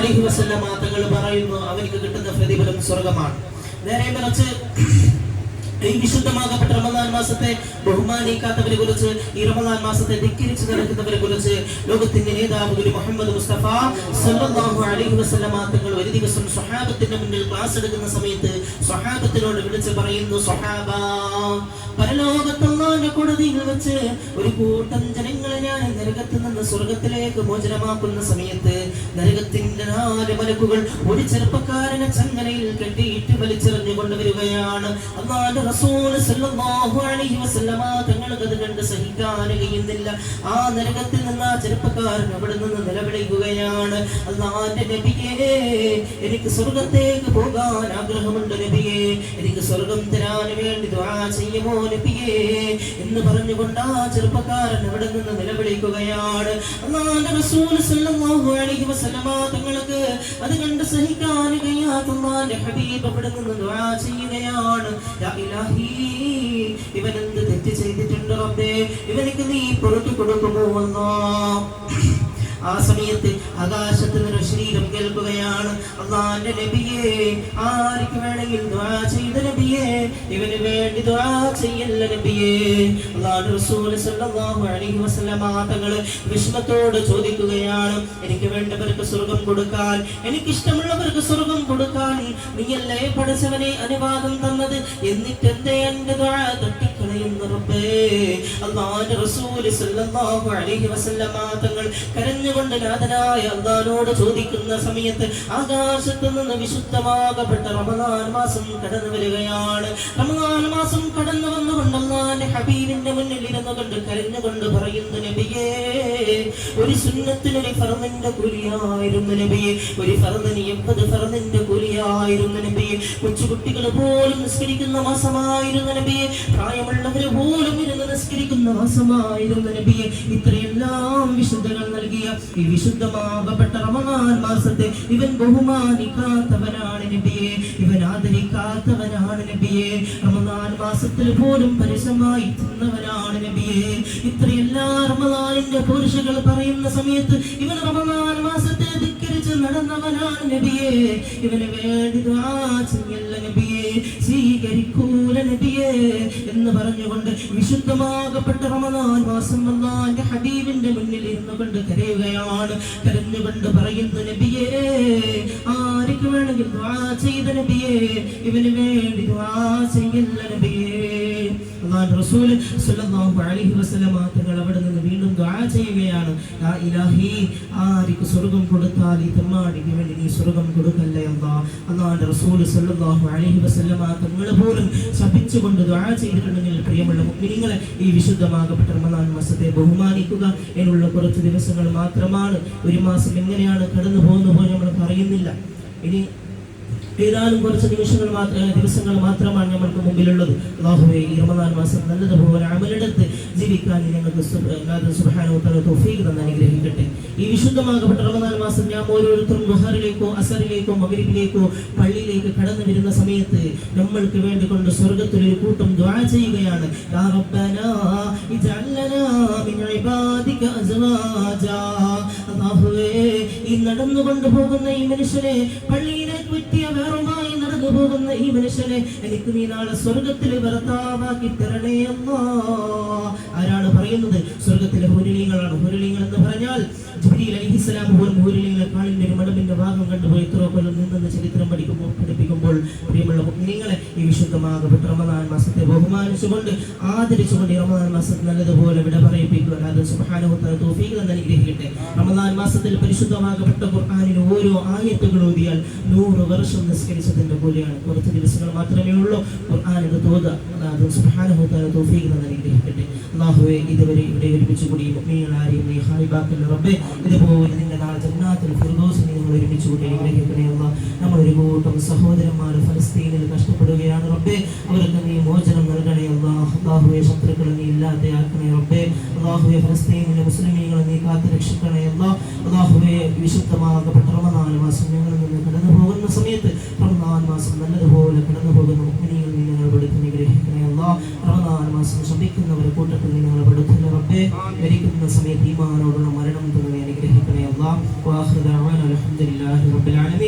അലൈഹി വസല്ലമ തങ്ങൾ പറയുന്നു അവർക്ക് കിട്ടുന്ന പ്രതിഫലം സ്വർഗ്ഗമാണ്. നേരെ മറിച്ച് ഈ വിശുദ്ധമാകപ്പെട്ട റമദാൻ മാസത്തെ ബഹുമാനിക്കാത്തവരെ കുറിച്ച്, ഈ റമദാൻ മാസത്തെ ധിക്കരിച്ച് നടക്കുന്നവരെ കുറിച്ച് ലോകത്തിന്റെ നേതാവ് മുഹമ്മദ് മുസ്തഫ സല്ലല്ലാഹു അലൈഹി വസല്ലമ തങ്ങൾ ഒരു ദിവസം സ്വഹാബത്തിന്റെ മുന്നിൽ ക്ലാസ് എടുക്കുന്ന സമയത്ത് സ്വഹാബത്തിനോട് വിളിച്ച് പറയുന്നു, സ്വഹാബ, പരലോകത്ത് അല്ലാഹുവിന്റെ കോടതിയിൽ വെച്ച് ഒരു കൂട്ടം ജനങ്ങളെ ഞാൻ നരകത്തിൽ നിന്ന് സ്വർഗ്ഗത്തിലേക്ക് മോചനമാക്കുന്ന സമയത്ത് നരകത്തിന്റെ 4 മലക്കുകൾ ഒരു ചെറുപ്പക്കാരനെ ചങ്ങലയിൽ കെട്ടിയിട്ട് വലിച്ചെറിഞ്ഞു കൊണ്ടുവരികയാണ്. അല്ലാഹുവിന്റെ റസൂൽ സല്ലല്ലാഹു അലൈഹി വസല്ലമ തങ്ങൾക്ക് അത് കണ്ട് സഹിക്കാൻ കഴിയുന്നില്ല. ആ നരകത്തിൽ നിന്ന് ആ ചെറുപ്പക്കാരൻ അവിടെ നിന്ന് നിലവിളിക്കുകയാണ്, അല്ലാഹുവിന്റെ നബിയേ, എനിക്ക് സ്വർഗ്ഗത്തേക്ക് പോകാൻ ആഗ്രഹമുണ്ട് നബിയേ, എനിക്ക് സ്വർഗ്ഗം തരാൻ വേണ്ടി ദുആ ചെയ്യുമോ നബിയേ എന്ന് പറഞ്ഞുകൊണ്ട് ആ ചെറുപ്പക്കാരൻ അവിടെ നിന്ന് നിലവിളിക്കുകയാണ്. അല്ലാഹുവിന്റെ റസൂൽ സല്ലല്ലാഹു അലൈഹി വസല്ലമ തങ്ങൾക്ക് അത് കണ്ട് സഹിക്കാൻ കഴിയാത്ത അല്ലാഹുവിന്റെ ഹബീബ് അവിടെ നിന്ന് ദുആ ചെയ്യുകയാണ്, യാ ഇലാഹി, ഇവൻ എന്ത് തെറ്റ് ചെയ്തിട്ടുണ്ട് റബ്ബേ, ഇവനിക്ക് നീ പുറത്തു കൊടുക്കുമോ അല്ലാഹ്. ആ സമയത്ത് ആകാശത്ത് നിന്ന് ശരീരം കേൾക്കുകയാണ്, അല്ലാഹുവിന്റെ നബിയേ, ആർക്ക് വേണമെങ്കിൽ ദുആ ചെയ്ത നബിയേ, ഇവന് വേണ്ടി ദുആ ചെയ്യല്ല നബിയേ. അല്ലാഹുവിന്റെ റസൂൽ സല്ലല്ലാഹു അലൈഹി വസല്ലമ തങ്ങൾ വിസ്മയത്തോട് ചോദിക്കുകയാണ്, എനിക്ക് വേണ്ടവർക്ക് സ്വർഗ്ഗം കൊടുക്കാൻ, എനിക്ക് ഇഷ്ടമുള്ളവർക്ക് സ്വർഗ്ഗം കൊടുക്കാൻ നീയല്ലേ പഠിച്ചവനെ അനുവാദം തന്നത്, എന്നിട്ട് എന്തേ എന്റെ ദുആ തട്ടിക്കളയുന്നു റബ്ബേ. അല്ലാഹുവിന്റെ റസൂൽ സല്ലല്ലാഹു അലൈഹി വസല്ലമ തങ്ങൾ കരഞ്ഞുകൊണ്ട് നാഥനായ അല്ലാഹുവോട് ചോദിക്കുന്ന സമയത്ത് ആകാശത്ത് നിന്ന് വിശുദ്ധമാകപ്പെട്ട റമദാൻ മാസം കടന്നു വരികയാണ്. റമദാൻ മാസം കടന്നു വന്നുകൊണ്ട് അല്ലാഹുവിന്റെ ഹബീബിന്റെ മുന്നിൽ ഇരുന്നു കൊണ്ട് കരഞ്ഞുകൊണ്ട് പറയുന്നു, നബിയേ, ഒരു സുന്നത്തിനൊരു ഫർദിന്റെ കൂലിയായിരുന്നു നബിയേ, ഒരു ഫർദിന് 80 ഫർദിന്റെ കൂലിയായിരുന്നു നബിയേ, കൊച്ചുകുട്ടികൾ പോലും നിസ്കരിക്കുന്ന മാസമായിരുന്നു നബിയേ, പ്രായമുള്ളവർ പോലും ഇരുന്ന് നിസ്കരിക്കുന്ന മാസമായിരുന്നു നബിയേ. ഇത്രയെല്ലാം വിശുദ്ധകൾ നൽകിയ ഈ വിശുദ്ധമാകപ്പെട്ട റമദാൻ മാസത്തെ ഇവൻ ബഹുമാനിക്കാത്തവനാണ് നബിയേ, ഇവൻ ആദരിക്കാത്തവനാണ് നബിയേ, റമദാൻ മാസത്തിൽ പോലും പരസ്യമായി തിന്നവനാണ് നബിയേ. ഇത്രയെല്ലാ റമദാനിന്റെ പുരുഷകൾ പറയുന്ന സമയത്ത് ഇവൻ റമദാൻ മാസത്തെ ധിക്കരിച്ച് നടന്നവനാണ് നബിയേ, ഇവന് വേണ്ടി ദുആ ചെയ്യല്ല നബിയേ, സ്വീകരിക്കൂല നബിയേ എന്ന് പറഞ്ഞുകൊണ്ട് വിശുദ്ധമാകപ്പെട്ട റമദാൻ മാസം അല്ലാഹുവിന്റെ ഹബീബിന്റെ മുന്നിൽ ഇരുന്നു കൊണ്ട് കരയുകയാണ്. കരഞ്ഞുകൊണ്ട് പറയുന്നു, നബിയേ, ആർക്ക് വേണമെങ്കിൽ ദുആ ചെയ്ത നബിയേ, ഇവന് വേണ്ടി ദുആ ചെയ്യല്ല നബിയേ. അല്ലാഹുവിന്റെ റസൂൽ സല്ലല്ലാഹു അലൈഹി വസല്ലമ തങ്ങൾ അവിടെ നിന്ന് വീണ്ടും ദുആ ചെയ്യുകയാണ്, യാ ഇലാഹി, ആർക്ക് സ്വർഗ്ഗം കൊടുത്താൽ ഈ തെമ്മാടിക്ക് വേണ്ടി നീ സ്വർഗ്ഗം കൊടുക്കല്ലേ അല്ലാഹ്. അല്ലാഹുവിന്റെ റസൂൽ സല്ലല്ലാഹു അലൈഹി വസല്ലമ തങ്ങൾ പോലും ശപിച്ചുകൊണ്ട് ദുആ ചെയ്തിട്ടുണ്ടെങ്കിൽ പ്രിയമുള്ള മുഅ്മിനീങ്ങളെ, ഈ വിശുദ്ധമാകപ്പെട്ട റമദാൻ മാസത്തെ ബഹുമാനിക്കുക. എന്നുള്ള കുറച്ച് ദിവസങ്ങൾ മാത്രമാണ്. ഒരു മാസം എങ്ങനെയാണ് കടന്നു പോകുന്നത് നമ്മൾ അറിയുന്നില്ല. ഇനി ഏതാനും കുറച്ച് ദിവസങ്ങൾ മാത്രമാണ് നമ്മൾക്ക് മുമ്പിലുള്ളത്. അല്ലാഹുവേ, ഈ റമദാൻ മാസം നല്ലതുപോലെ അമലെടുത്ത് ജീവിക്കാൻ ഞങ്ങൾക്ക് സുബ്ഹാനഹു വ തആല തൗഫീഖ് തന്ന് അനുഗ്രഹിക്കട്ടെ. ഈ വിശുദ്ധമാകപ്പെട്ട റമദാൻ മാസം ഞാൻ ഓരോരുത്തരും ദുഹറിലേക്കോ അസറിലേക്കോ മഗ്രിബിലേക്കോ പള്ളിയിലേക്ക് കടന്നു വരുന്ന സമയത്ത് നമ്മൾക്ക് വേണ്ടിക്കൊണ്ട് സ്വർഗ്ഗത്തിൽ ഒരു കൂട്ടം ദുആ ചെയ്യുകയാണ്, യാ റബ്ബനാ ഇജ്അൽ ലനാ മിൻ ഇബാദിക അസ്വാജാ. അല്ലാഹുവേ, ഈ നടന്നുകൊണ്ട് പോകുന്ന ഈ മനുഷ്യനെ, പള്ളിയിലേക്ക് വിട്ടിയ വേറുമായി നടന്നു പോകുന്ന ഈ മനുഷ്യനെ എനിക്ക് നീ നാളെ സ്വർഗ്ഗത്തിൽ ഭർത്താവാക്കി തരണേ അല്ലാഹ്. ആരാണ് പറയുന്നത്? സ്വർഗ്ഗത്തിലെ ഹുരുലീങ്ങളാണ്. ഹുരുലീങ്ങൾ എന്ന് പറഞ്ഞാൽ ജിബ്രീൽ അലൈഹിസ്സലാം പോലും ഹുരുലീങ്ങളെ കാലിന്റെ ഒരു മടമ്പിന്റെ ഭാഗം കണ്ടുപോയി എത്രയോ കൊല്ലം നിന്നെന്ന് ചരിത്രം പഠിപ്പിക്കുമ്പോൾ പ്രിയമുള്ള മുഅ്മിനീങ്ങളെ, ഈ വിശുദ്ധമാകപ്പെട്ട റമദാൻ മാസത്തെ ബഹുമാനിച്ചുകൊണ്ട് ആദരിച്ചുകൊണ്ട് ഈ റമദാൻ മാസത്തെ നല്ലതുപോലെ വിട പറയിപ്പിക്കുക. അല്ലാഹു സുബ്ഹാനഹു വ തആല തൗഫീഖ് തന്ന് അനുഗ്രഹിക്കട്ടെ. റമദാൻ മാസത്തിൽ പരിശുദ്ധമാകപ്പെട്ട ഖുർആനിലെ ഓരോ ആയത്തുകൾ ഓതിയാൽ 100 വർഷം നിസ്കരിച്ചതിന്റെ കൂലിയാണ്. കുറച്ച് ദിവസങ്ങൾ മാത്രമേ ഉള്ളൂ ഖുർആനിന്റെ തോത്. അല്ലാഹു സുബ്ഹാനഹു വ തആല തൗഫീഖ് തന്ന് അനുഗ്രഹിക്കട്ടെ. അല്ലാഹുവേ, ഇതുവരെ ഇവിടെ ഒരുമിച്ച് കൂടി മുഅ്മിനീങ്ങളാരെയും നീ ഖായിബാക്കൽ റബ്ബേ, ഇതുപോലെ നിന്റെ നാളെ ജന്നാത്തുൽ ഫിർദൗസിൽ നിങ്ങൾ ഒരുമിച്ച് കൂടി അനുഗ്രഹിക്കണേ അല്ലാഹ്. നമ്മൾ ഒരു കൂട്ടം സഹോദരന്മാർ ഫലസ്തീനിൽ കഷ്ടപ്പെടുകയാണ് റബ്ബേ, അവർക്ക് നീ മോചനം നൽകണേ അല്ലാഹ്. അല്ലാഹുവേ, ശത്രുക്കളെ നീ ഇല്ലാതെയാക്കണേ റബ്ബേ. അല്ലാഹുവേ, ഫലസ്തീനിലെ മുസ്ലിമീങ്ങളെ നീ കാത്തു രക്ഷിക്കണേ അല്ലാഹ്. അല്ലാഹുവേ, വിശുദ്ധമാകപ്പെട്ട റമദാൻ മാസം ഞങ്ങളിൽ നിന്ന് കടന്നു പോകുന്ന സമയത്ത് റമദാൻ മാസം നല്ലതുപോലെ കടന്നു പോകുന്ന മുഅ്മിനീങ്ങൾ നീ ഞങ്ങളെ പെടുത്തി അനുഗ്രഹിക്കണേ അല്ലാഹ്. റമദാൻ മാസം ശപിക്കുന്നവരെ കൂട്ടത്തിൽ നീ ഞങ്ങളെ പെടുത്തണേ റബ്ബേ. മരിക്കുന്ന സമയത്ത് ഈമാനോടുള്ള മരണം തന്നെ അനുഗ്രഹിക്കണേ അല്ലാഹ്. വആഖിറു ദഅവാനാ വൽഹംദുലില്ലാഹി റബ്ബിൽ ആലമീൻ.